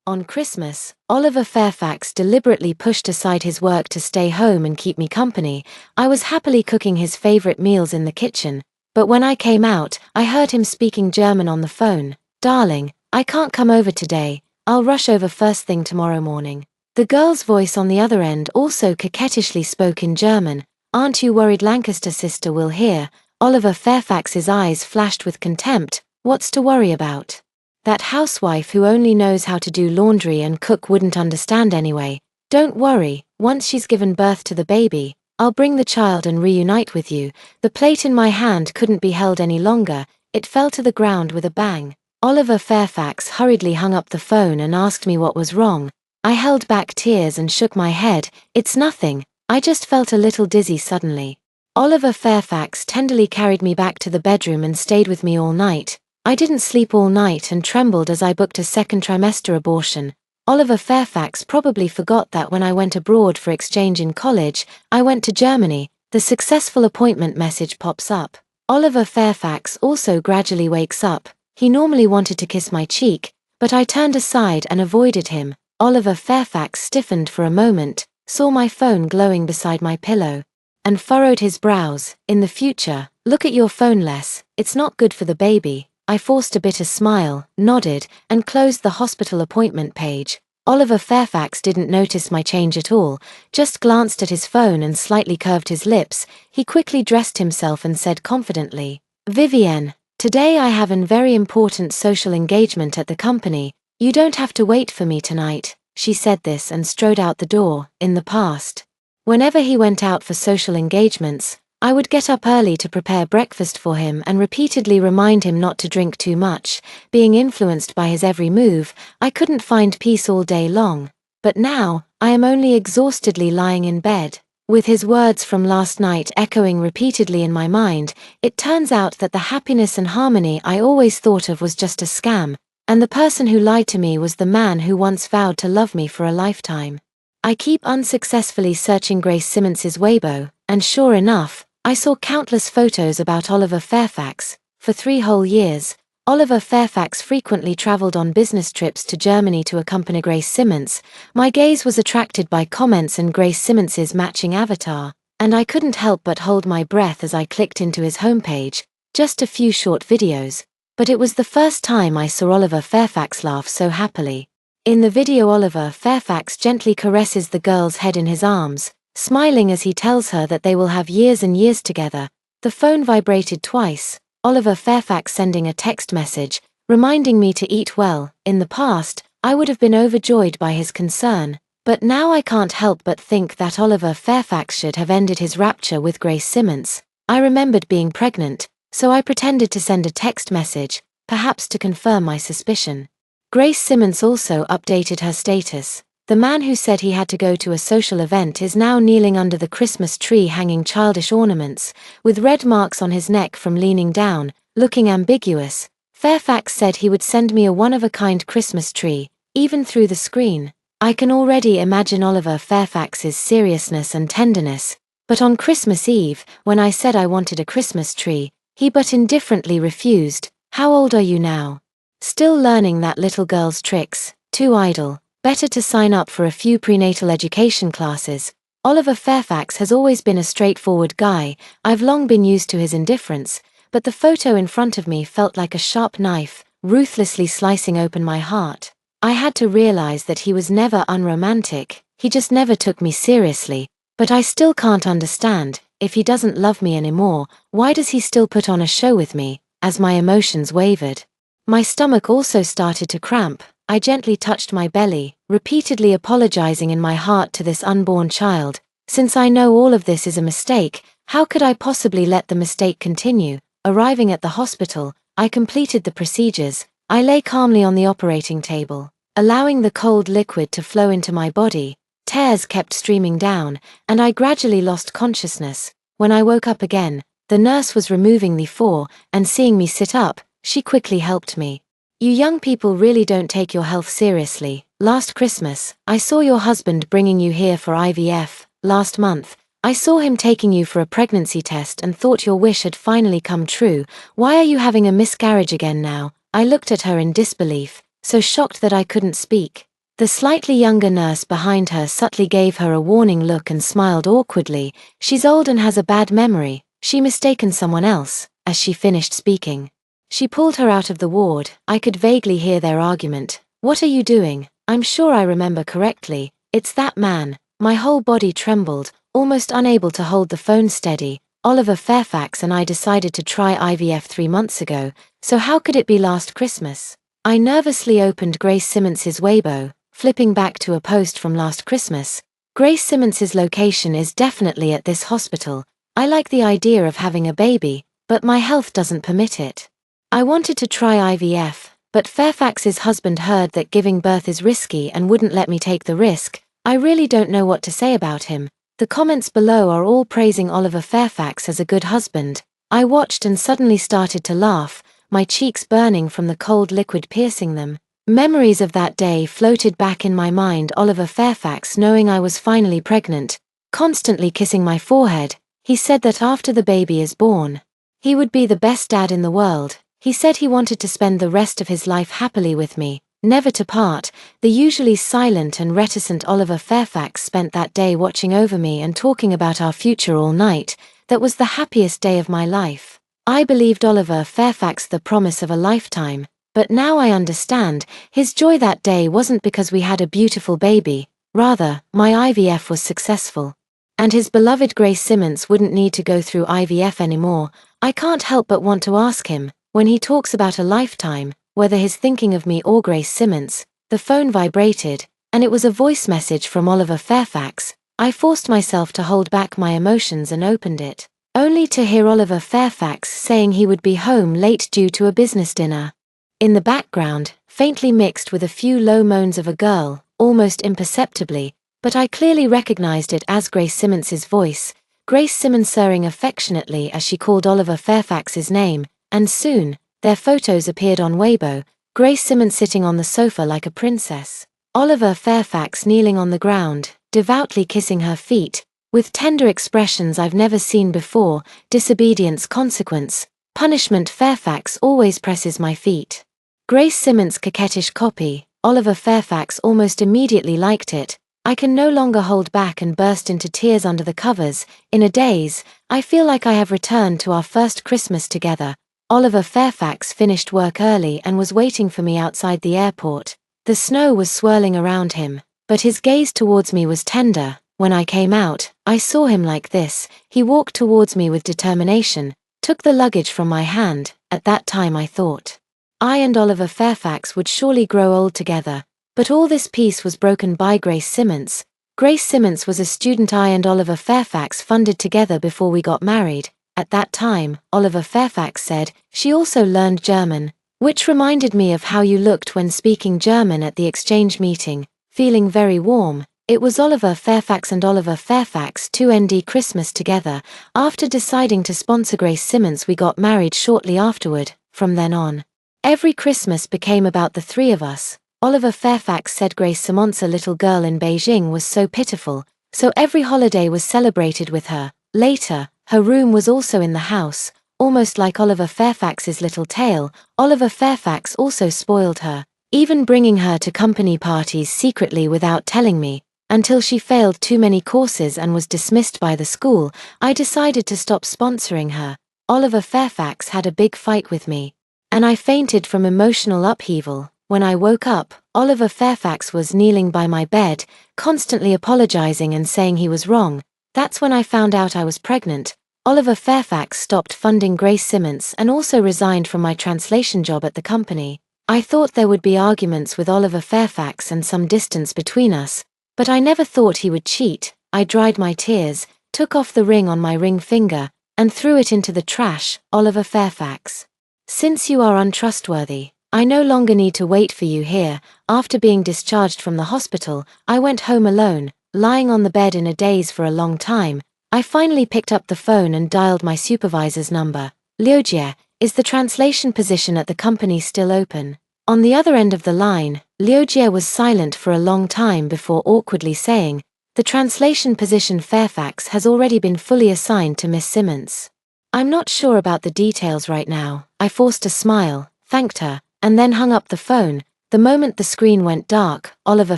On Christmas, Oliver Fairfax deliberately pushed aside his work to stay home and keep me company. I was happily cooking his favorite meals in the kitchen, but when I came out, I heard him speaking German on the phone. "Darling, I can't come over today. I'll rush over first thing tomorrow morning." The girl's voice on the other end also coquettishly spoke in German. "Aren't you worried Lancaster sister will hear?" Oliver Fairfax's eyes flashed with contempt. "What's to worry about? That housewife who only knows how to do laundry and cook wouldn't understand anyway. Don't worry, once she's given birth to the baby, I'll bring the child and reunite with you." The plate in my hand couldn't be held any longer. It fell to the ground with a bang. Oliver Fairfax hurriedly hung up the phone and asked me what was wrong. I held back tears and shook my head. "It's nothing. I just felt a little dizzy suddenly." Oliver Fairfax tenderly carried me back to the bedroom and stayed with me all night. I didn't sleep all night and trembled as I booked a second trimester abortion. Oliver Fairfax probably forgot that when I went abroad for exchange in college, I went to Germany. The successful appointment message pops up. Oliver Fairfax also gradually wakes up. He normally wanted to kiss my cheek, but I turned aside and avoided him. Oliver Fairfax stiffened for a moment, saw my phone glowing beside my pillow, and furrowed his brows. "In the future, look at your phone less. It's not good for the baby." I forced a bitter smile, nodded, and closed the hospital appointment page. Oliver Fairfax didn't notice my change at all, just glanced at his phone and slightly curved his lips. He quickly dressed himself and said confidently, "Vivienne, today I have a very important social engagement at the company. You don't have to wait for me tonight." She said this and strode out the door. In the past, whenever he went out for social engagements, I would get up early to prepare breakfast for him and repeatedly remind him not to drink too much. Being influenced by his every move, I couldn't find peace all day long. But now, I am only exhaustedly lying in bed, with his words from last night echoing repeatedly in my mind. It turns out that the happiness and harmony I always thought of was just a scam, and the person who lied to me was the man who once vowed to love me for a lifetime. I keep unsuccessfully searching Grace Simmons's Weibo, and sure enough, I saw countless photos about Oliver Fairfax. For 3 whole years, Oliver Fairfax frequently traveled on business trips to Germany to accompany Grace Simmons. My gaze was attracted by comments and Grace Simmons's matching avatar, and I couldn't help but hold my breath as I clicked into his homepage. Just a few short videos, but it was the first time I saw Oliver Fairfax laugh so happily. In the video, Oliver Fairfax gently caresses the girl's head in his arms, smiling as he tells her that they will have years and years together. The phone vibrated twice. Oliver Fairfax sending a text message, reminding me to eat well. In the past, I would have been overjoyed by his concern, but now I can't help but think that Oliver Fairfax should have ended his rapture with Grace Simmons. I remembered being pregnant, so I pretended to send a text message, perhaps to confirm my suspicion. Grace Simmons also updated her status. The man who said he had to go to a social event is now kneeling under the Christmas tree hanging childish ornaments, with red marks on his neck from leaning down, looking ambiguous. Fairfax said he would send me a one-of-a-kind Christmas tree, even through the screen. I can already imagine Oliver Fairfax's seriousness and tenderness, but on Christmas Eve, when I said I wanted a Christmas tree, he but indifferently refused. "How old are you now?" "Still learning that little girl's tricks. Too idle. Better to sign up for a few prenatal education classes." Oliver Fairfax has always been a straightforward guy. I've long been used to his indifference, but the photo in front of me felt like a sharp knife, ruthlessly slicing open my heart. I had to realize that he was never unromantic, he just never took me seriously. But I still can't understand, if he doesn't love me anymore, why does he still put on a show with me? As my emotions wavered, my stomach also started to cramp. I gently touched my belly, repeatedly apologizing in my heart to this unborn child. Since I know all of this is a mistake, how could I possibly let the mistake continue? Arriving at the hospital, I completed the procedures. I lay calmly on the operating table, allowing the cold liquid to flow into my body. Tears kept streaming down, and I gradually lost consciousness. When I woke up again, the nurse was removing the four, and seeing me sit up, she quickly helped me. "You young people really don't take your health seriously. Last Christmas, I saw your husband bringing you here for IVF. Last month, I saw him taking you for a pregnancy test and thought your wish had finally come true. Why are you having a miscarriage again now?" I looked at her in disbelief, so shocked that I couldn't speak. The slightly younger nurse behind her subtly gave her a warning look and smiled awkwardly. She's old and has a bad memory. She mistaken someone else, as she finished speaking. She pulled her out of the ward. I could vaguely hear their argument. What are you doing? I'm sure I remember correctly. It's that man. My whole body trembled, almost unable to hold the phone steady. Oliver Fairfax and I decided to try IVF 3 months ago, so how could it be last Christmas? I nervously opened Grace Simmons's Weibo, flipping back to a post from last Christmas. Grace Simmons's location is definitely at this hospital. I like the idea of having a baby, but my health doesn't permit it. I wanted to try IVF, but Fairfax's husband heard that giving birth is risky and wouldn't let me take the risk. I really don't know what to say about him. The comments below are all praising Oliver Fairfax as a good husband. I watched and suddenly started to laugh, my cheeks burning from the cold liquid piercing them. Memories of that day floated back in my mind. Oliver Fairfax knowing I was finally pregnant, constantly kissing my forehead. He said that after the baby is born, he would be the best dad in the world. He said he wanted to spend the rest of his life happily with me, never to part. The usually silent and reticent Oliver Fairfax spent that day watching over me and talking about our future all night. That was the happiest day of my life. I believed Oliver Fairfax the promise of a lifetime, but now I understand, his joy that day wasn't because we had a beautiful baby, rather, my IVF was successful. And his beloved Grace Simmons wouldn't need to go through IVF anymore. I can't help but want to ask him, when he talks about a lifetime, whether he's thinking of me or Grace Simmons. The phone vibrated, and it was a voice message from Oliver Fairfax. I forced myself to hold back my emotions and opened it, only to hear Oliver Fairfax saying he would be home late due to a business dinner. In the background, faintly mixed with a few low moans of a girl, almost imperceptibly, but I clearly recognized it as Grace Simmons's voice, Grace Simmons sirring affectionately as she called Oliver Fairfax's name, and soon, their photos appeared on Weibo, Grace Simmons sitting on the sofa like a princess, Oliver Fairfax kneeling on the ground, devoutly kissing her feet, with tender expressions I've never seen before. Disobedience consequence, punishment. Fairfax always presses my feet. Grace Simmons' coquettish copy. Oliver Fairfax almost immediately liked it. I can no longer hold back and burst into tears under the covers. In a daze, I feel like I have returned to our first Christmas together. Oliver Fairfax finished work early and was waiting for me outside the airport. The snow was swirling around him, but his gaze towards me was tender. When I came out, I saw him like this. He walked towards me with determination, took the luggage from my hand. At that time I thought, I and Oliver Fairfax would surely grow old together. But all this peace was broken by Grace Simmons. Grace Simmons was a student I and Oliver Fairfax funded together before we got married. At that time, Oliver Fairfax said, she also learned German, which reminded me of how you looked when speaking German at the exchange meeting, feeling very warm. It was Oliver Fairfax and Oliver Fairfax 2nd Christmas together. After deciding to sponsor Grace Simmons, we got married shortly afterward. From then on, every Christmas became about the three of us. Oliver Fairfax said Grace Simmons, a little girl in Beijing, was so pitiful, so every holiday was celebrated with her. Later, her room was also in the house, almost like Oliver Fairfax's little tale. Oliver Fairfax also spoiled her, even bringing her to company parties secretly without telling me. Until she failed too many courses and was dismissed by the school, I decided to stop sponsoring her. Oliver Fairfax had a big fight with me, and I fainted from emotional upheaval. When I woke up, Oliver Fairfax was kneeling by my bed, constantly apologizing and saying he was wrong. That's when I found out I was pregnant. Oliver Fairfax stopped funding Grace Simmons and also resigned from my translation job at the company. I thought there would be arguments with Oliver Fairfax and some distance between us, but I never thought he would cheat. I dried my tears, took off the ring on my ring finger, and threw it into the trash. Oliver Fairfax, since you are untrustworthy, I no longer need to wait for you here. After being discharged from the hospital, I went home alone, lying on the bed in a daze for a long time. I finally picked up the phone and dialed my supervisor's number. Liujie, is the translation position at the company still open? On the other end of the line, Liujie was silent for a long time before awkwardly saying, the translation position Fairfax has already been fully assigned to Miss Simmons. I'm not sure about the details right now. I forced a smile, thanked her, and then hung up the phone. The moment the screen went dark, Oliver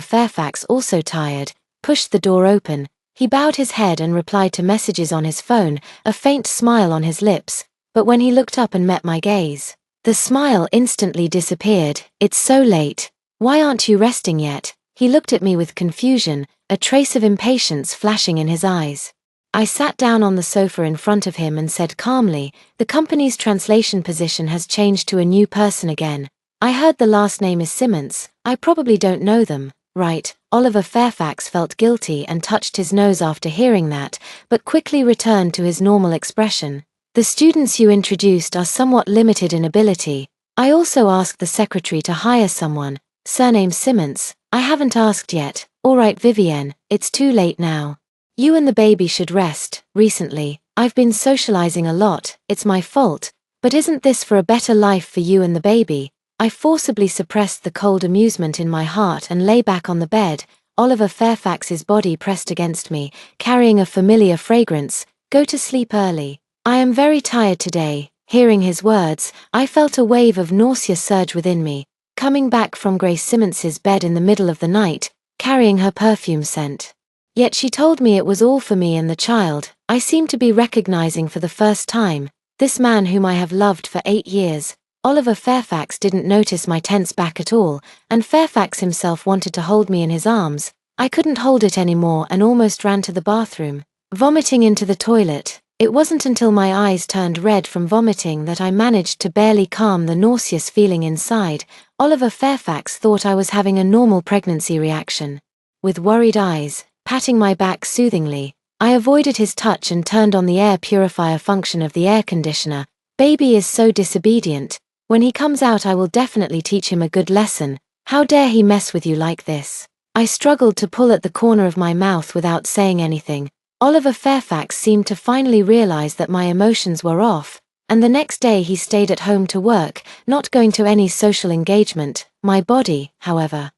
Fairfax, also tired, pushed the door open. He bowed his head and replied to messages on his phone, a faint smile on his lips, but when he looked up and met my gaze, the smile instantly disappeared. "It's so late. Why aren't you resting yet?" He looked at me with confusion, a trace of impatience flashing in his eyes. I sat down on the sofa in front of him and said calmly, "The company's translation position has changed to a new person again. I heard the last name is Simmons. I probably don't know them, right?" Oliver Fairfax felt guilty and touched his nose after hearing that, but quickly returned to his normal expression. "The students you introduced are somewhat limited in ability. I also asked the secretary to hire someone, surname Simmons. I haven't asked yet." "All right, Vivienne, it's too late now. You and the baby should rest." "Recently, I've been socializing a lot. It's my fault. But isn't this for a better life for you and the baby?" I forcibly suppressed the cold amusement in my heart and lay back on the bed. Oliver Fairfax's body pressed against me, carrying a familiar fragrance. "Go to sleep early. I am very tired today." Hearing his words, I felt a wave of nausea surge within me, coming back from Grace Simmons's bed in the middle of the night, carrying her perfume scent. Yet she told me it was all for me and the child. I seemed to be recognizing for the first time this man whom I have loved for 8 years. Oliver Fairfax didn't notice my tense back at all, and Fairfax himself wanted to hold me in his arms. I couldn't hold it anymore and almost ran to the bathroom, vomiting into the toilet. It wasn't until my eyes turned red from vomiting that I managed to barely calm the nauseous feeling inside. Oliver Fairfax thought I was having a normal pregnancy reaction. With worried eyes, patting my back soothingly, I avoided his touch and turned on the air purifier function of the air conditioner. "Baby is so disobedient. When he comes out I will definitely teach him a good lesson. How dare he mess with you like this?" I struggled to pull at the corner of my mouth without saying anything. Oliver Fairfax seemed to finally realize that my emotions were off, and the next day he stayed at home to work, not going to any social engagement. My body, however,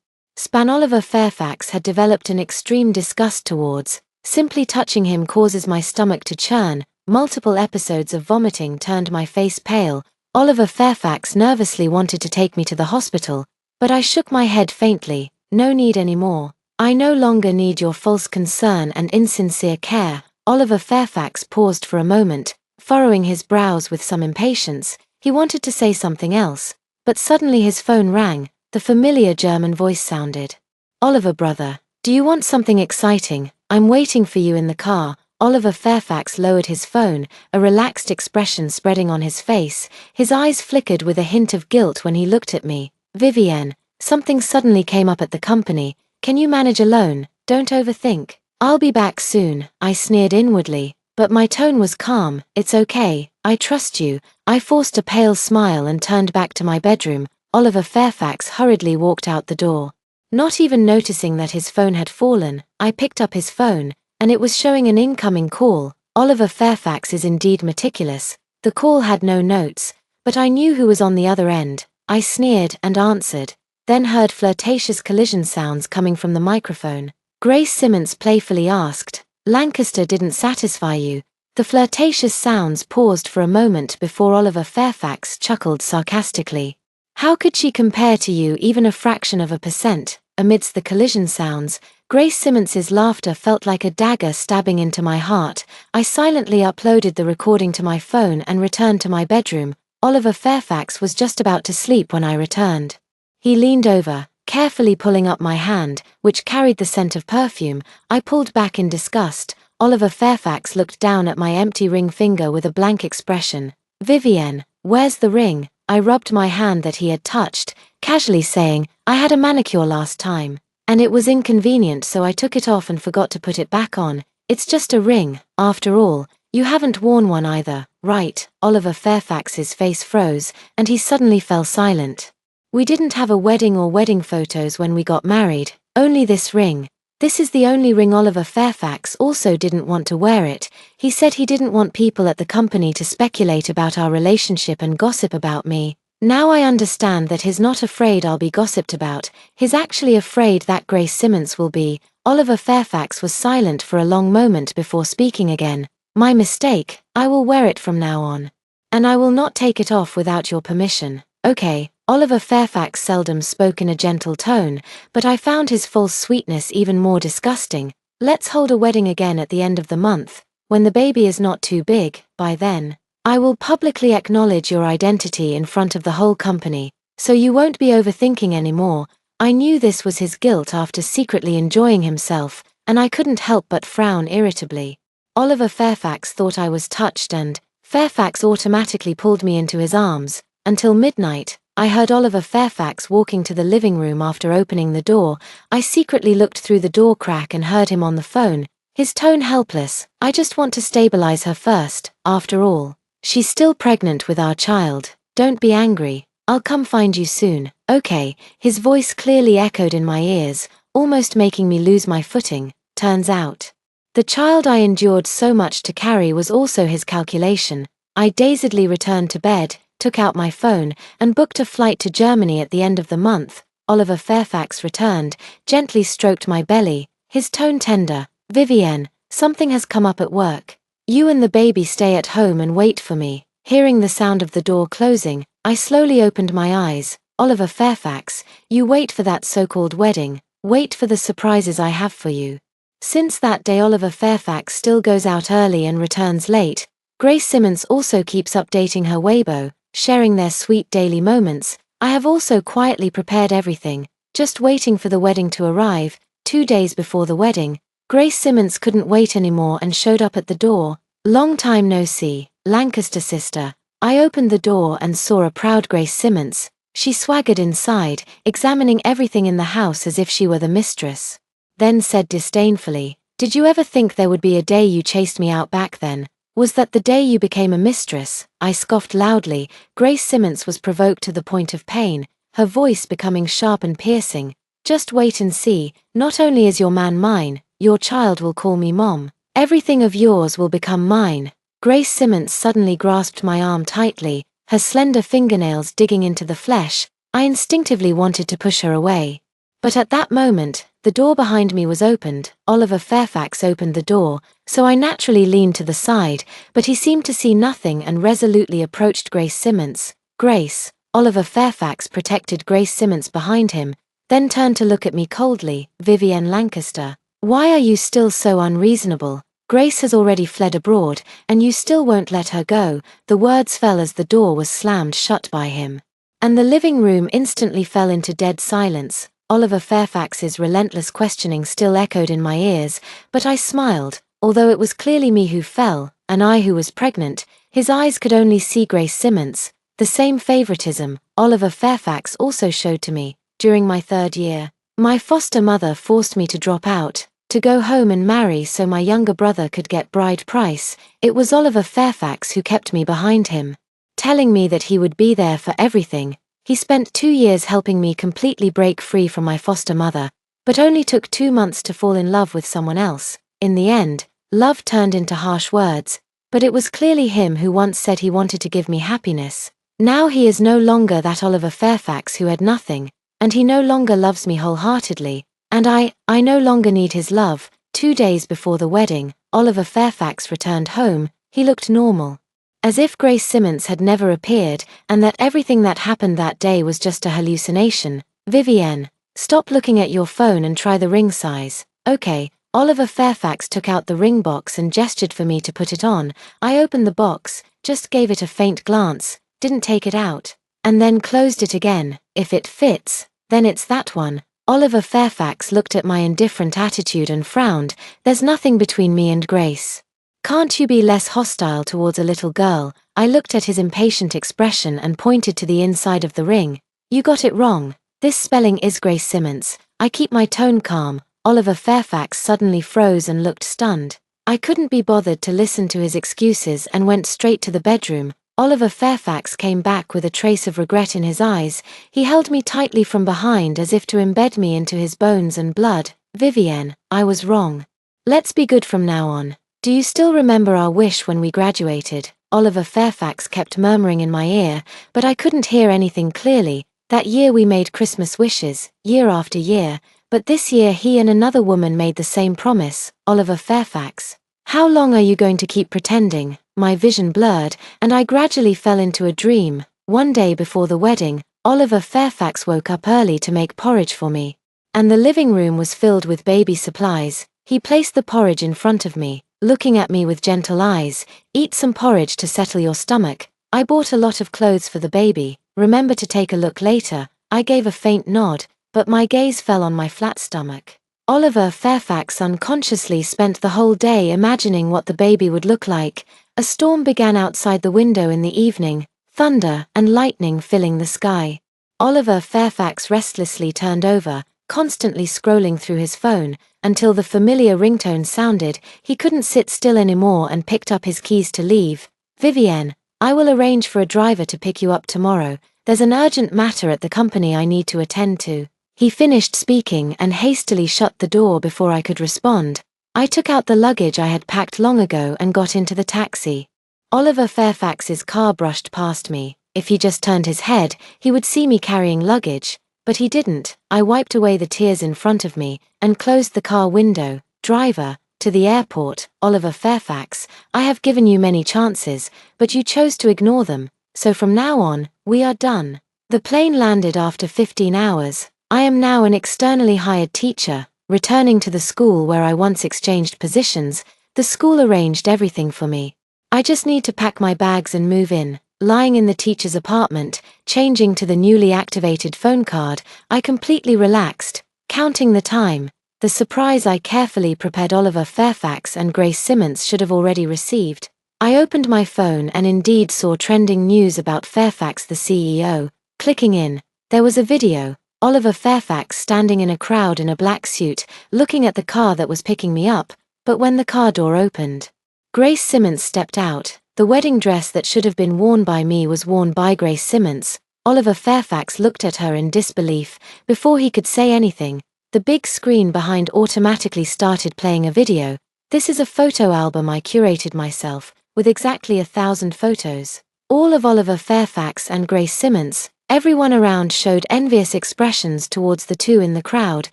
Oliver Fairfax had developed an extreme disgust towards. Simply touching him causes my stomach to churn. Multiple episodes of vomiting turned my face pale. Oliver Fairfax nervously wanted to take me to the hospital, but I shook my head faintly. "No need anymore. I no longer need your false concern and insincere care." Oliver Fairfax paused for a moment, furrowing his brows with some impatience. He wanted to say something else, but suddenly his phone rang. The familiar German voice sounded. "Oliver brother, do you want something exciting? I'm waiting for you in the car." Oliver Fairfax lowered his phone, a relaxed expression spreading on his face. His eyes flickered with a hint of guilt when he looked at me. "Vivienne, something suddenly came up at the company. Can you manage alone? Don't overthink." "I'll be back soon," I sneered inwardly, but my tone was calm. "It's okay, I trust you." I forced a pale smile and turned back to my bedroom. Oliver Fairfax hurriedly walked out the door. Not even noticing that his phone had fallen, I picked up his phone, and it was showing an incoming call. Oliver Fairfax is indeed meticulous. The call had no notes, but I knew who was on the other end. I sneered and answered, then heard flirtatious collision sounds coming from the microphone. Grace Simmons playfully asked, "Lancaster didn't satisfy you?" The flirtatious sounds paused for a moment before Oliver Fairfax chuckled sarcastically. "How could she compare to you even a fraction of a percent?" Amidst the collision sounds, Grace Simmons's laughter felt like a dagger stabbing into my heart. I silently uploaded the recording to my phone and returned to my bedroom. Oliver Fairfax was just about to sleep when I returned. He leaned over, carefully pulling up my hand, which carried the scent of perfume. I pulled back in disgust. Oliver Fairfax looked down at my empty ring finger with a blank expression. "Vivienne, where's the ring?" I rubbed my hand that he had touched, casually saying, "I had a manicure last time, and it was inconvenient, so I took it off and forgot to put it back on. It's just a ring, after all. You haven't worn one either, right?" Oliver Fairfax's face froze, and he suddenly fell silent. "We didn't have a wedding or wedding photos when we got married, only this ring. This is the only ring." Oliver Fairfax also didn't want to wear it. He said he didn't want people at the company to speculate about our relationship and gossip about me. Now I understand that he's not afraid I'll be gossiped about, he's actually afraid that Grace Simmons will be. Oliver Fairfax was silent for a long moment before speaking again. "My mistake, I will wear it from now on. And I will not take it off without your permission." "Okay, Oliver Fairfax seldom spoke in a gentle tone, but I found his false sweetness even more disgusting. Let's hold a wedding again at the end of the month, when the baby is not too big. By then, I will publicly acknowledge your identity in front of the whole company, so you won't be overthinking anymore. I knew this was his guilt after secretly enjoying himself, and I couldn't help but frown irritably. Oliver Fairfax thought I was touched and Fairfax automatically pulled me into his arms. Until midnight, I heard Oliver Fairfax walking to the living room after opening the door. I secretly looked through the door crack and heard him on the phone, his tone helpless. I just want to stabilize her first, after all. She's still pregnant with our child. Don't be angry. I'll come find you soon, okay? His voice clearly echoed in my ears, almost making me lose my footing. Turns out, the child I endured so much to carry was also his calculation. I dazedly returned to bed, took out my phone, and booked a flight to Germany at the end of the month. Oliver Fairfax returned, gently stroked my belly, his tone tender. Vivienne, something has come up at work. You and the baby stay at home and wait for me. Hearing the sound of the door closing, I slowly opened my eyes. Oliver Fairfax, you wait for that so-called wedding. Wait for the surprises I have for you. Since that day, Oliver Fairfax still goes out early and returns late. Grace Simmons also keeps updating her Weibo, sharing their sweet daily moments. I have also quietly prepared everything, just waiting for the wedding to arrive. 2 days before the wedding, Grace Simmons couldn't wait anymore and showed up at the door. Long time no see, Lancaster sister. I opened the door and saw a proud Grace Simmons. She swaggered inside, examining everything in the house as if she were the mistress. Then said disdainfully, "Did you ever think there would be a day you chased me out back then? Was that the day you became a mistress?" I scoffed loudly. Grace Simmons was provoked to the point of pain, her voice becoming sharp and piercing. "Just wait and see, not only is your man mine, your child will call me Mom. Everything of yours will become mine." Grace Simmons suddenly grasped my arm tightly, her slender fingernails digging into the flesh. I instinctively wanted to push her away. But at that moment, the door behind me was opened. Oliver Fairfax opened the door, so I naturally leaned to the side, but he seemed to see nothing and resolutely approached Grace Simmons. "Grace." Oliver Fairfax protected Grace Simmons behind him, then turned to look at me coldly. "Vivienne Lancaster, why are you still so unreasonable? Grace has already fled abroad, and you still won't let her go." The words fell as the door was slammed shut by him, and the living room instantly fell into dead silence. Oliver Fairfax's relentless questioning still echoed in my ears, but I smiled. Although it was clearly me who fell, and I who was pregnant, his eyes could only see Grace Simmons. The same favoritism Oliver Fairfax also showed to me. During my 3rd year, my foster mother forced me to drop out, to go home and marry so my younger brother could get bride price. It was Oliver Fairfax who kept me behind him, telling me that he would be there for everything. He spent 2 years helping me completely break free from my foster mother, but only took 2 months to fall in love with someone else. In the end, love turned into harsh words, but it was clearly him who once said he wanted to give me happiness. Now he is no longer that Oliver Fairfax who had nothing, and he no longer loves me wholeheartedly, and I no longer need his love. 2 days before the wedding, Oliver Fairfax returned home. He looked normal, as if Grace Simmons had never appeared, and that everything that happened that day was just a hallucination. "Vivienne, stop looking at your phone and try the ring size." "Okay." Oliver Fairfax took out the ring box and gestured for me to put it on. I opened the box, just gave it a faint glance, didn't take it out, and then closed it again. "If it fits, then it's that one." Oliver Fairfax looked at my indifferent attitude and frowned. "There's nothing between me and Grace. Can't you be less hostile towards a little girl?" I looked at his impatient expression and pointed to the inside of the ring. "You got it wrong. This spelling is Grace Simmons." I keep my tone calm. Oliver Fairfax suddenly froze and looked stunned. I couldn't be bothered to listen to his excuses and went straight to the bedroom. Oliver Fairfax came back with a trace of regret in his eyes. He held me tightly from behind as if to embed me into his bones and blood. "Vivienne, I was wrong. Let's be good from now on. Do you still remember our wish when we graduated?" Oliver Fairfax kept murmuring in my ear, but I couldn't hear anything clearly. "That year we made Christmas wishes, year after year, but this year he and another woman made the same promise." Oliver Fairfax, how long are you going to keep pretending? My vision blurred, and I gradually fell into a dream. One day before the wedding, Oliver Fairfax woke up early to make porridge for me. And the living room was filled with baby supplies. He placed the porridge in front of me, looking at me with gentle eyes. Eat some porridge to settle your stomach. I bought a lot of clothes for the baby. Remember to take a look later. I gave a faint nod, but my gaze fell on my flat stomach. Oliver Fairfax unconsciously spent the whole day imagining what the baby would look like. A storm began outside the window in the evening, thunder and lightning filling the sky. Oliver Fairfax restlessly turned over, constantly scrolling through his phone, until the familiar ringtone sounded. He couldn't sit still anymore and picked up his keys to leave. "Vivienne, I will arrange for a driver to pick you up tomorrow. There's an urgent matter at the company I need to attend to." He finished speaking and hastily shut the door before I could respond. I took out the luggage I had packed long ago and got into the taxi. Oliver Fairfax's car brushed past me. If he just turned his head, he would see me carrying luggage. But he didn't. I wiped away the tears in front of me and closed the car window. "Driver, to the airport, Oliver Fairfax. I have given you many chances, but you chose to ignore them. So from now on, we are done." The plane landed after 15 hours. I am now an externally hired teacher, returning to the school where I once exchanged positions. The school arranged everything for me. I just need to pack my bags and move in. Lying in the teacher's apartment, changing to the newly activated phone card, I completely relaxed, counting the time. The surprise I carefully prepared Oliver Fairfax and Grace Simmons should have already received. I opened my phone and indeed saw trending news about Fairfax the CEO. Clicking in, there was a video. Oliver Fairfax standing in a crowd in a black suit, looking at the car that was picking me up, but when the car door opened, Grace Simmons stepped out. The wedding dress that should have been worn by me was worn by Grace Simmons. Oliver Fairfax looked at her in disbelief. Before he could say anything, the big screen behind automatically started playing a video. This is a photo album I curated myself, with exactly 1,000 photos. All of Oliver Fairfax and Grace Simmons. Everyone around showed envious expressions towards the two in the crowd,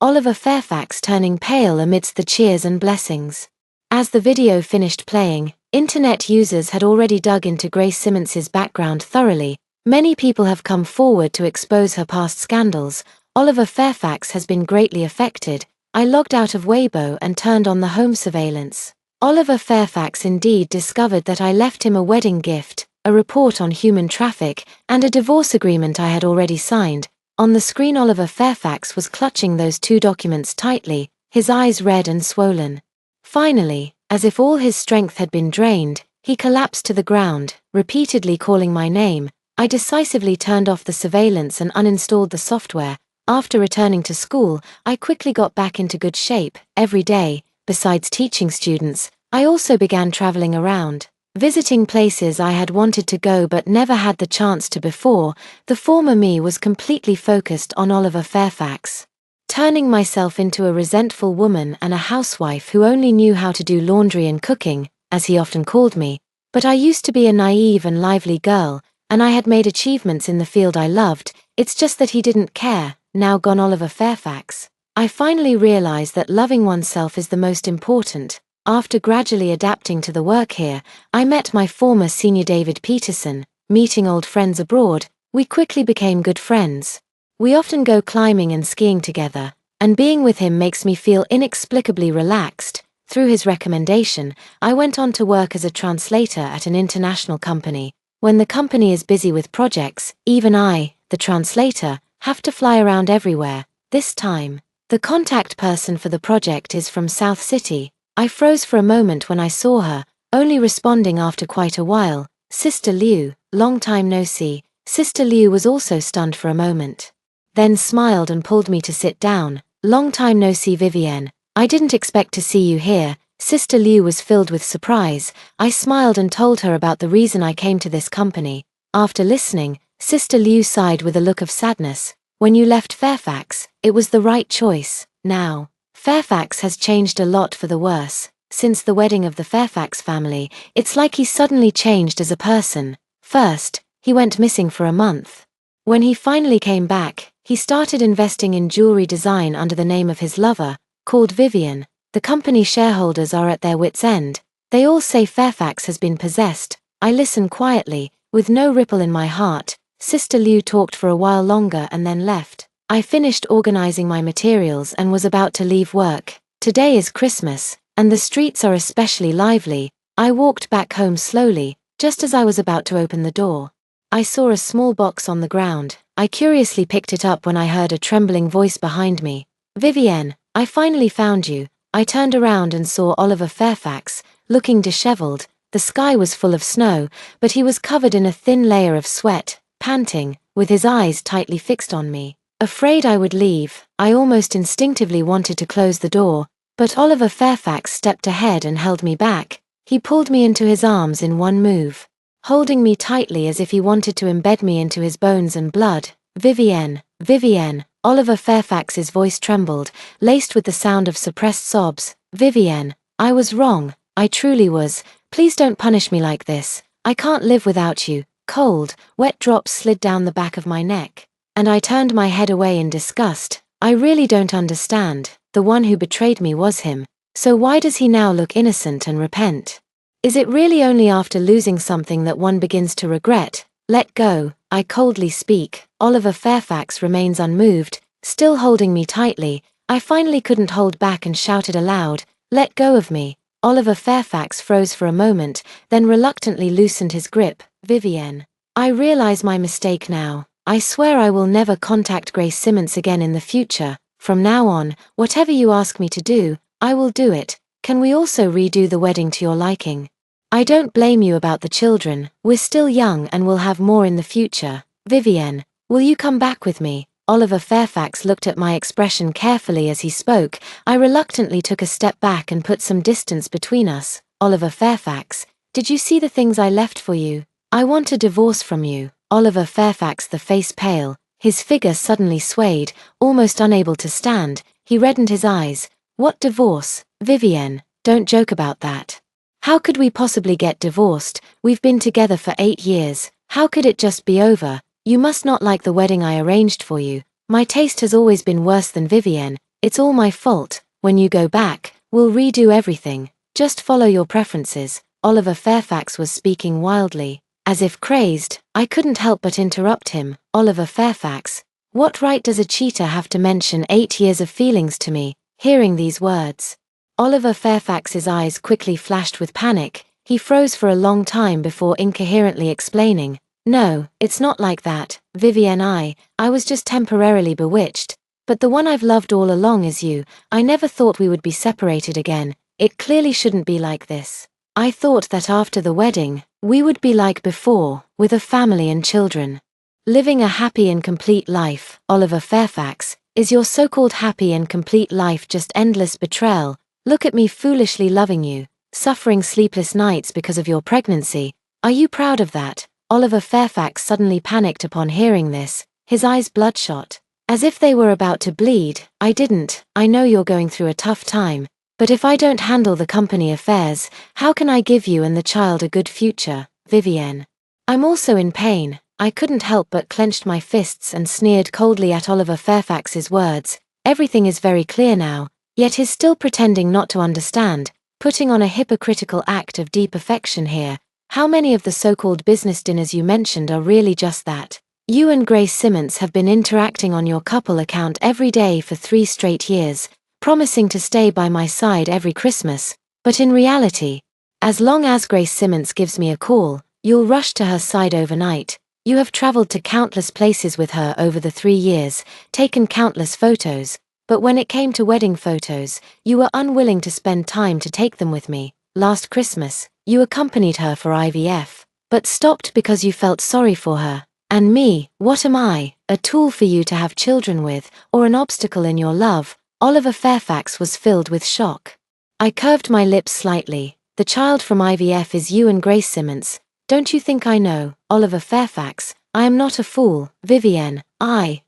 Oliver Fairfax turning pale amidst the cheers and blessings. As the video finished playing, internet users had already dug into Grace Simmons's background thoroughly. Many people have come forward to expose her past scandals. Oliver Fairfax has been greatly affected. I logged out of Weibo and turned on the home surveillance. Oliver Fairfax indeed discovered that I left him a wedding gift, a report on human traffic, and a divorce agreement I had already signed. On the screen Oliver Fairfax was clutching those two documents tightly, his eyes red and swollen. Finally, as if all his strength had been drained, he collapsed to the ground, repeatedly calling my name. I decisively turned off the surveillance and uninstalled the software. After returning to school, I quickly got back into good shape. Every day, besides teaching students, I also began traveling around, visiting places I had wanted to go but never had the chance to before. The former me was completely focused on Oliver Fairfax, turning myself into a resentful woman and a housewife who only knew how to do laundry and cooking, as he often called me. But I used to be a naive and lively girl, and I had made achievements in the field I loved. It's just that he didn't care. Now gone Oliver Fairfax. I finally realized that loving oneself is the most important. After gradually adapting to the work here, I met my former senior David Peterson. Meeting old friends abroad, we quickly became good friends. We often go climbing and skiing together, and being with him makes me feel inexplicably relaxed. Through his recommendation, I went on to work as a translator at an international company. When the company is busy with projects, even I, the translator, have to fly around everywhere. This time, the contact person for the project is from South City. I froze for a moment when I saw her, only responding after quite a while. "Sister Liu, long time no see." Sister Liu was also stunned for a moment, then smiled and pulled me to sit down. "Long time no see, Vivienne. I didn't expect to see you here." Sister Liu was filled with surprise. I smiled and told her about the reason I came to this company. After listening, Sister Liu sighed with a look of sadness. "When you left Fairfax, it was the right choice. Now, Fairfax has changed a lot for the worse. Since the wedding of the Fairfax family, it's like he suddenly changed as a person. First, he went missing for a month. When he finally came back, he started investing in jewelry design under the name of his lover, called Vivienne. The company shareholders are at their wits' end. They all say Fairfax has been possessed." I listen quietly, with no ripple in my heart. Sister Liu talked for a while longer and then left. I finished organizing my materials and was about to leave work. Today is Christmas, and the streets are especially lively. I walked back home slowly. Just as I was about to open the door, I saw a small box on the ground. I curiously picked it up when I heard a trembling voice behind me. "Vivienne, I finally found you." I turned around and saw Oliver Fairfax, looking disheveled. The sky was full of snow, but he was covered in a thin layer of sweat, panting, with his eyes tightly fixed on me. Afraid I would leave, I almost instinctively wanted to close the door, but Oliver Fairfax stepped ahead and held me back. He pulled me into his arms in one move, holding me tightly as if he wanted to embed me into his bones and blood. "Vivienne, Vivienne." Oliver Fairfax's voice trembled, laced with the sound of suppressed sobs. "Vivienne, I was wrong, I truly was. Please don't punish me like this. I can't live without you." Cold, wet drops slid down the back of my neck, and I turned my head away in disgust. I really don't understand. The one who betrayed me was him. So why does he now look innocent and repent? Is it really only after losing something that one begins to regret? "Let go," I coldly speak. Oliver Fairfax remains unmoved, still holding me tightly. I finally couldn't hold back and shouted aloud, "Let go of me." Oliver Fairfax froze for a moment, then reluctantly loosened his grip. "Vivienne, I realize my mistake now. I swear I will never contact Grace Simmons again in the future. From now on, whatever you ask me to do, I will do it. Can we also redo the wedding to your liking? I don't blame you about the children. We're still young and we'll have more in the future. Vivienne, will you come back with me?" Oliver Fairfax looked at my expression carefully as he spoke. I reluctantly took a step back and put some distance between us. "Oliver Fairfax, did you see the things I left for you? I want a divorce from you." Oliver Fairfax, the face pale, his figure suddenly swayed, almost unable to stand. He reddened his eyes. "What divorce? Vivienne, don't joke about that. How could we possibly get divorced? We've been together for 8 years. How could it just be over? You must not like the wedding I arranged for you. My taste has always been worse than Vivienne. It's all my fault. When you go back, we'll redo everything. Just follow your preferences." Oliver Fairfax was speaking wildly. As if crazed, I couldn't help but interrupt him. "Oliver Fairfax, what right does a cheater have to mention 8 years of feelings to me?" Hearing these words, Oliver Fairfax's eyes quickly flashed with panic. He froze for a long time before incoherently explaining, "No, it's not like that, Vivienne. I was just temporarily bewitched. But the one I've loved all along is you. I never thought we would be separated again. It clearly shouldn't be like this. I thought that after the wedding, we would be like before, with a family and children. Living a happy and complete life." Oliver Fairfax, is your so-called happy and complete life just endless betrayal? Look at me foolishly loving you, suffering sleepless nights because of your pregnancy. Are you proud of that? Oliver Fairfax suddenly panicked upon hearing this, his eyes bloodshot, as if they were about to bleed. "I know you're going through a tough time, but if I don't handle the company affairs, how can I give you and the child a good future, Vivienne? I'm also in pain." I couldn't help but clenched my fists and sneered coldly at Oliver Fairfax's words. Everything is very clear now, yet he's still pretending not to understand, putting on a hypocritical act of deep affection here. How many of the so-called business dinners you mentioned are really just that? You and Grace Simmons have been interacting on your couple account every day for 3 straight years, promising to stay by my side every Christmas, but in reality, as long as Grace Simmons gives me a call, you'll rush to her side overnight. You have traveled to countless places with her over the 3 years, taken countless photos, but when it came to wedding photos, you were unwilling to spend time to take them with me. Last Christmas, you accompanied her for IVF, but stopped because you felt sorry for her. And me, what am I, a tool for you to have children with, or an obstacle in your love? Oliver Fairfax was filled with shock. I curved my lips slightly. "The child from IVF is you and Grace Simmons. Don't you think I know, Oliver Fairfax? I am not a fool, Vivienne."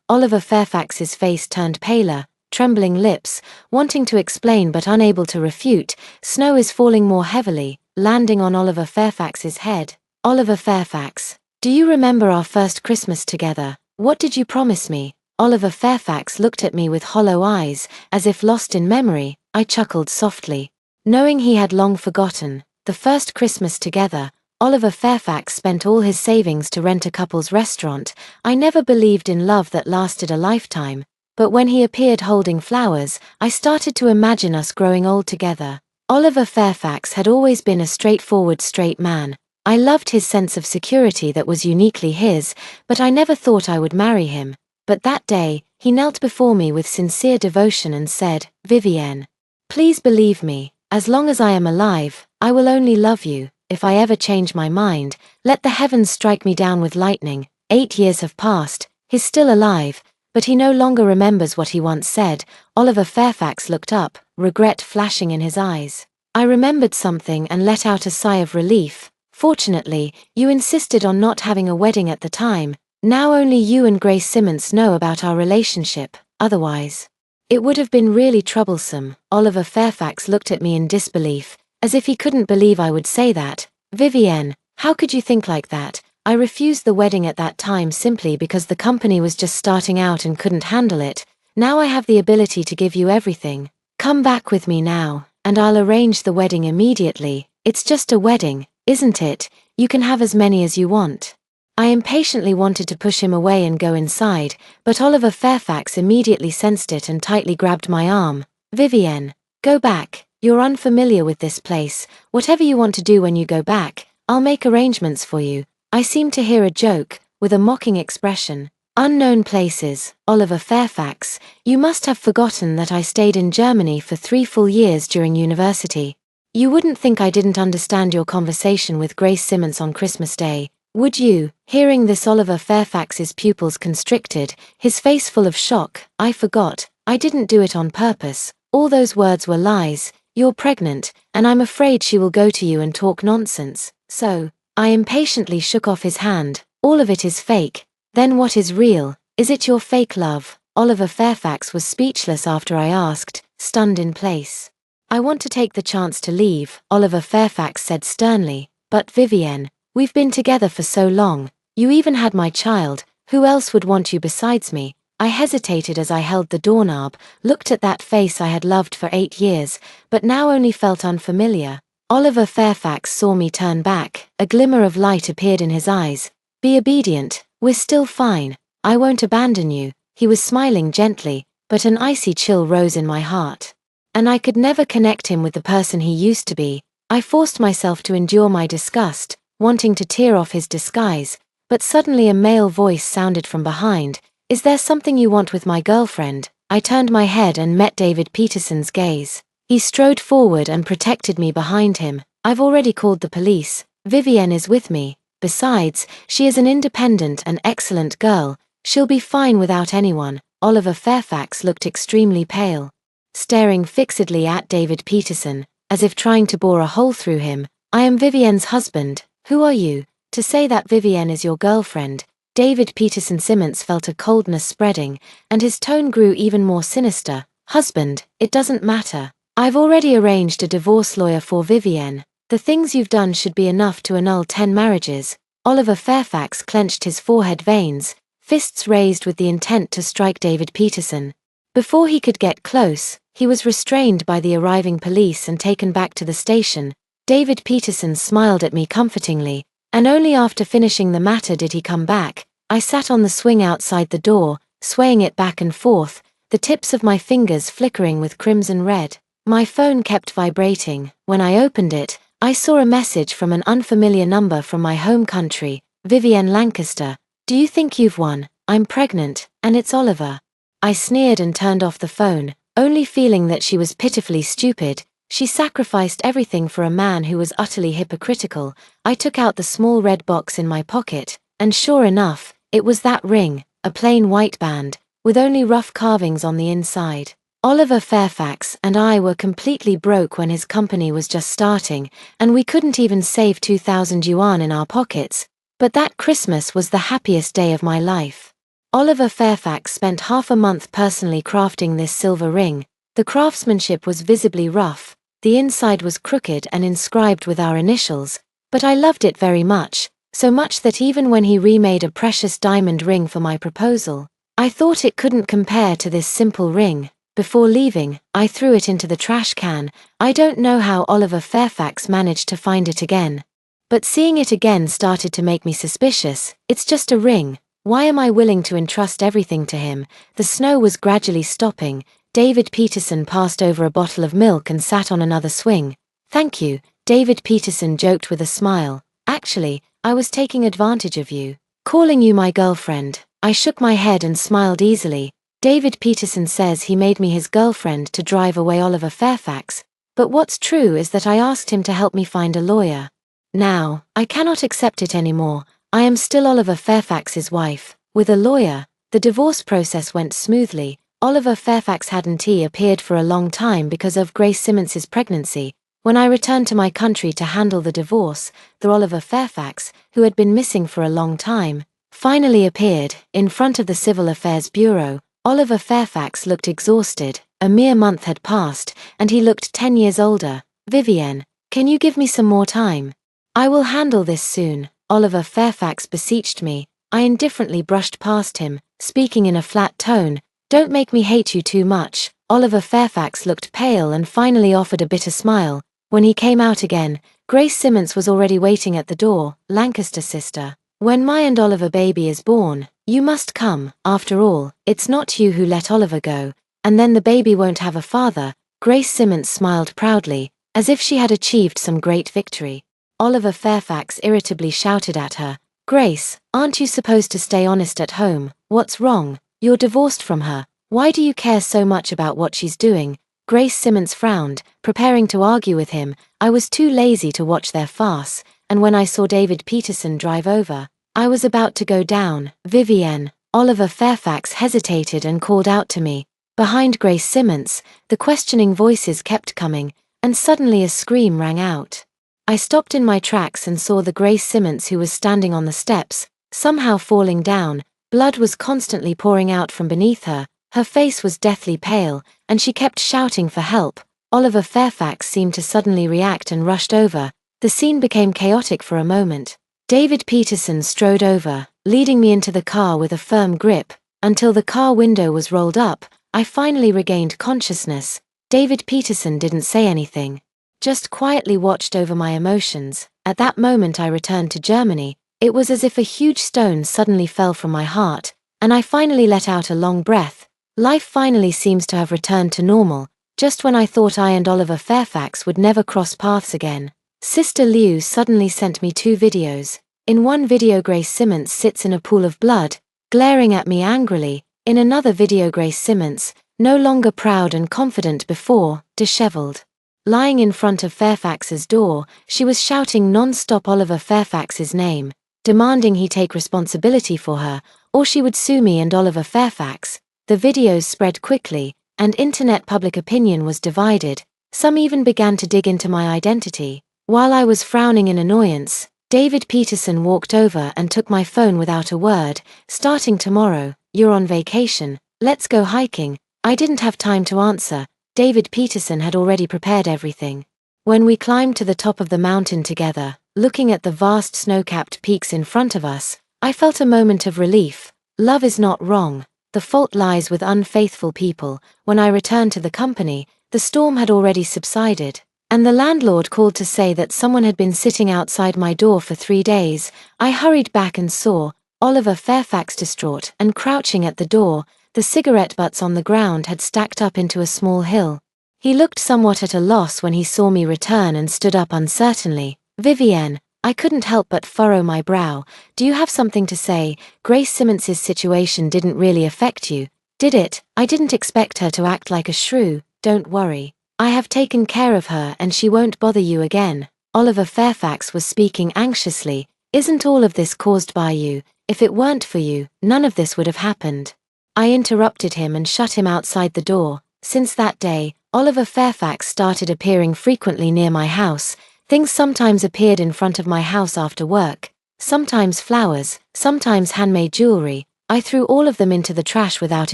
Oliver Fairfax's face turned paler, trembling lips, wanting to explain but unable to refute. Snow is falling more heavily, landing on Oliver Fairfax's head. "Oliver Fairfax, do you remember our first Christmas together? What did you promise me?" Oliver Fairfax looked at me with hollow eyes, as if lost in memory. I chuckled softly, knowing he had long forgotten. The first Christmas together, Oliver Fairfax spent all his savings to rent a couple's restaurant. I never believed in love that lasted a lifetime, but when he appeared holding flowers, I started to imagine us growing old together. Oliver Fairfax had always been a straightforward straight man. I loved his sense of security that was uniquely his, but I never thought I would marry him. But that day, he knelt before me with sincere devotion and said, "Vivienne, please believe me, as long as I am alive, I will only love you. If I ever change my mind, let the heavens strike me down with lightning." 8 years have passed, he's still alive, but he no longer remembers what he once said. Oliver Fairfax looked up, regret flashing in his eyes. I remembered something and let out a sigh of relief. "Fortunately, you insisted on not having a wedding at the time. Now only you and Grace Simmons know about our relationship, otherwise it would have been really troublesome." Oliver Fairfax looked at me in disbelief, as if he couldn't believe I would say that. "Vivienne, how could you think like that? I refused the wedding at that time simply because the company was just starting out and couldn't handle it. Now I have the ability to give you everything. Come back with me now, and I'll arrange the wedding immediately. It's just a wedding, isn't it? You can have as many as you want." I impatiently wanted to push him away and go inside, but Oliver Fairfax immediately sensed it and tightly grabbed my arm. "Vivienne, go back. You're unfamiliar with this place. Whatever you want to do when you go back, I'll make arrangements for you." I seemed to hear a joke, with a mocking expression. "Unknown places, Oliver Fairfax, you must have forgotten that I stayed in Germany for 3 full years during university. You wouldn't think I didn't understand your conversation with Grace Simmons on Christmas Day, would you?" Hearing this, Oliver Fairfax's pupils constricted, his face full of shock. "I forgot. I didn't do it on purpose. All those words were lies. You're pregnant, and I'm afraid she will go to you and talk nonsense." So, I impatiently shook off his hand. "All of it is fake. Then what is real? Is it your fake love?" Oliver Fairfax was speechless after I asked, stunned in place. "I want to take the chance to leave," Oliver Fairfax said sternly. "But Vivienne, we've been together for so long. You even had my child. Who else would want you besides me?" I hesitated as I held the doorknob, looked at that face I had loved for 8 years, but now only felt unfamiliar. Oliver Fairfax saw me turn back. A glimmer of light appeared in his eyes. "Be obedient. We're still fine. I won't abandon you." He was smiling gently, but an icy chill rose in my heart. And I could never connect him with the person he used to be. I forced myself to endure my disgust, wanting to tear off his disguise, but suddenly a male voice sounded from behind. "Is there something you want with my girlfriend?" I turned my head and met David Peterson's gaze. He strode forward and protected me behind him. "I've already called the police. Vivienne is with me. Besides, she is an independent and excellent girl. She'll be fine without anyone." Oliver Fairfax looked extremely pale, staring fixedly at David Peterson, as if trying to bore a hole through him. "I am Vivienne's husband. Who are you to say that Vivienne is your girlfriend?" David Peterson Simmons felt a coldness spreading, and his tone grew even more sinister. "Husband, it doesn't matter. I've already arranged a divorce lawyer for Vivienne. The things you've done should be enough to annul 10 marriages." Oliver Fairfax clenched his forehead veins, fists raised with the intent to strike David Peterson. Before he could get close, he was restrained by the arriving police and taken back to the station. David Peterson smiled at me comfortingly, and only after finishing the matter did he come back. I sat on the swing outside the door, swaying it back and forth, the tips of my fingers flickering with crimson red. My phone kept vibrating. When I opened it, I saw a message from an unfamiliar number from my home country. "Vivienne Lancaster, do you think you've won? I'm pregnant, and it's Oliver." I sneered and turned off the phone, only feeling that she was pitifully stupid. She sacrificed everything for a man who was utterly hypocritical. I took out the small red box in my pocket, and sure enough, it was that ring, a plain white band, with only rough carvings on the inside. Oliver Fairfax and I were completely broke when his company was just starting, and we couldn't even save 2,000 yuan in our pockets. But that Christmas was the happiest day of my life. Oliver Fairfax spent half a month personally crafting this silver ring. The craftsmanship was visibly rough, the inside was crooked and inscribed with our initials, but I loved it very much, so much that even when he remade a precious diamond ring for my proposal, I thought it couldn't compare to this simple ring. Before leaving, I threw it into the trash can. I don't know how Oliver Fairfax managed to find it again. But seeing it again started to make me suspicious. It's just a ring. Why am I willing to entrust everything to him? The snow was gradually stopping. David Peterson passed over a bottle of milk and sat on another swing. Thank you, David Peterson joked with a smile. Actually, I was taking advantage of you. Calling you my girlfriend. I shook my head and smiled easily. David Peterson says he made me his girlfriend to drive away Oliver Fairfax. But what's true is that I asked him to help me find a lawyer. Now, I cannot accept it anymore. I am still Oliver Fairfax's wife. With a lawyer, the divorce process went smoothly. Oliver Fairfax hadn't appeared for a long time because of Grace Simmons's pregnancy. When I returned to my country to handle the divorce, the Oliver Fairfax, who had been missing for a long time, finally appeared. In front of the Civil Affairs Bureau, Oliver Fairfax looked exhausted. A mere month had passed, and he looked 10 years older. Vivienne, can you give me some more time? I will handle this soon, Oliver Fairfax beseeched me. I indifferently brushed past him, speaking in a flat tone. Don't make me hate you too much. Oliver Fairfax looked pale and finally offered a bitter smile. When he came out again, Grace Simmons was already waiting at the door. Lancaster sister. When my and Oliver baby is born, you must come. After all, it's not you who let Oliver go, and then the baby won't have a father. Grace Simmons smiled proudly, as if she had achieved some great victory. Oliver Fairfax irritably shouted at her, Grace, aren't you supposed to stay honest at home? What's wrong? You're divorced from her. Why do you care so much about what she's doing? Grace Simmons frowned, preparing to argue with him. I was too lazy to watch their farce, and when I saw David Peterson drive over, I was about to go down. Vivienne, Oliver Fairfax hesitated and called out to me. Behind Grace Simmons, the questioning voices kept coming, and suddenly a scream rang out. I stopped in my tracks and saw the Grace Simmons who was standing on the steps, somehow falling down. Blood was constantly pouring out from beneath her. Her face was deathly pale, and she kept shouting for help. Oliver Fairfax seemed to suddenly react and rushed over. The scene became chaotic for a moment. David Peterson strode over, leading me into the car with a firm grip. Until the car window was rolled up, I finally regained consciousness. David Peterson didn't say anything, just quietly watched over my emotions. At that moment I returned to Germany. It was as if a huge stone suddenly fell from my heart, and I finally let out a long breath. Life finally seems to have returned to normal, just when I thought I and Oliver Fairfax would never cross paths again. Sister Liu suddenly sent me 2 videos. In one video Grace Simmons sits in a pool of blood, glaring at me angrily. In another video Grace Simmons, no longer proud and confident before, disheveled. Lying in front of Fairfax's door, she was shouting non-stop Oliver Fairfax's name, demanding he take responsibility for her, or she would sue me and Oliver Fairfax. The videos spread quickly, and internet public opinion was divided. Some even began to dig into my identity. While I was frowning in annoyance, David Peterson walked over and took my phone without a word. Starting tomorrow, you're on vacation, let's go hiking. I didn't have time to answer. David Peterson had already prepared everything. When we climbed to the top of the mountain together, looking at the vast snow-capped peaks in front of us, I felt a moment of relief. Love is not wrong. The fault lies with unfaithful people. When I returned to the company, the storm had already subsided, and the landlord called to say that someone had been sitting outside my door for 3 days. I hurried back and saw Oliver Fairfax distraught and crouching at the door. The cigarette butts on the ground had stacked up into a small hill. He looked somewhat at a loss when he saw me return and stood up uncertainly. Vivienne, I couldn't help but furrow my brow. Do you have something to say? Grace Simmons's situation didn't really affect you, did it? I didn't expect her to act like a shrew. Don't worry. I have taken care of her and she won't bother you again. Oliver Fairfax was speaking anxiously. Isn't all of this caused by you? If it weren't for you, none of this would have happened. I interrupted him and shut him outside the door. Since that day, Oliver Fairfax started appearing frequently near my house. Things sometimes appeared in front of my house after work, sometimes flowers, sometimes handmade jewelry. I threw all of them into the trash without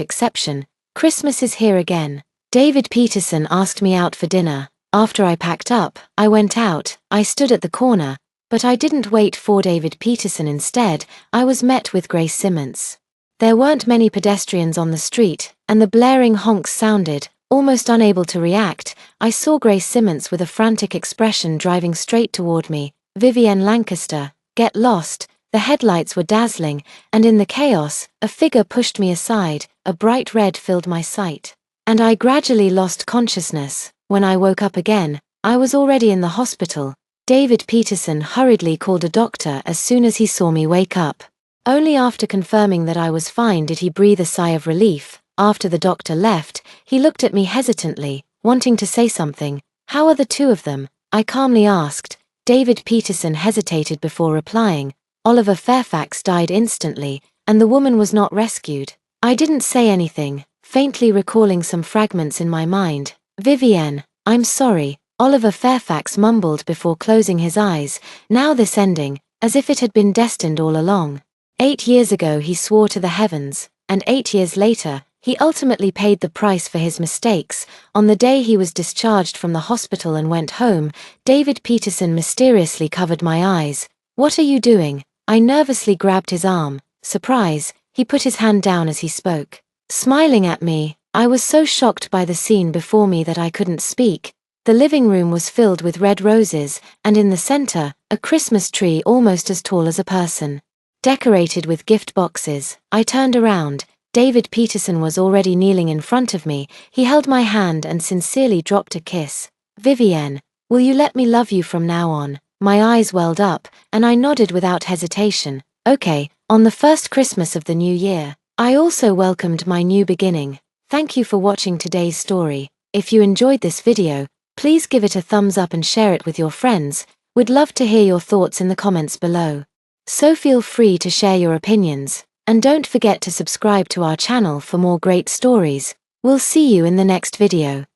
exception. Christmas is here again. David Peterson asked me out for dinner. After I packed up, I went out. I stood at the corner, but I didn't wait for David Peterson. Instead, I was met with Grace Simmons. There weren't many pedestrians on the street, and the blaring honks sounded. Almost unable to react, I saw Grace Simmons with a frantic expression driving straight toward me. Vivienne Lancaster, get lost. The headlights were dazzling, and in the chaos, a figure pushed me aside, a bright red filled my sight. And I gradually lost consciousness. When I woke up again, I was already in the hospital. David Peterson hurriedly called a doctor as soon as he saw me wake up. Only after confirming that I was fine did he breathe a sigh of relief. After the doctor left, he looked at me hesitantly, wanting to say something. How are the two of them? I calmly asked. David Peterson hesitated before replying. Oliver Fairfax died instantly, and the woman was not rescued. I didn't say anything, faintly recalling some fragments in my mind. Vivienne, I'm sorry, Oliver Fairfax mumbled before closing his eyes. Now this ending, as if it had been destined all along. 8 years ago he swore to the heavens, and 8 years later, he ultimately paid the price for his mistakes. On the day he was discharged from the hospital and went home, David Peterson mysteriously covered my eyes. What are you doing? I nervously grabbed his arm. Surprise, he put his hand down as he spoke. Smiling at me, I was so shocked by the scene before me that I couldn't speak. The living room was filled with red roses, and in the center, a Christmas tree almost as tall as a person. Decorated with gift boxes. I turned around. David Peterson was already kneeling in front of me. He held my hand and sincerely dropped a kiss. Vivienne, will you let me love you from now on? My eyes welled up, and I nodded without hesitation. Okay, on the first Christmas of the new year. I also welcomed my new beginning. Thank you for watching today's story. If you enjoyed this video, please give it a thumbs up and share it with your friends. We'd love to hear your thoughts in the comments below. So feel free to share your opinions, and don't forget to subscribe to our channel for more great stories. We'll see you in the next video.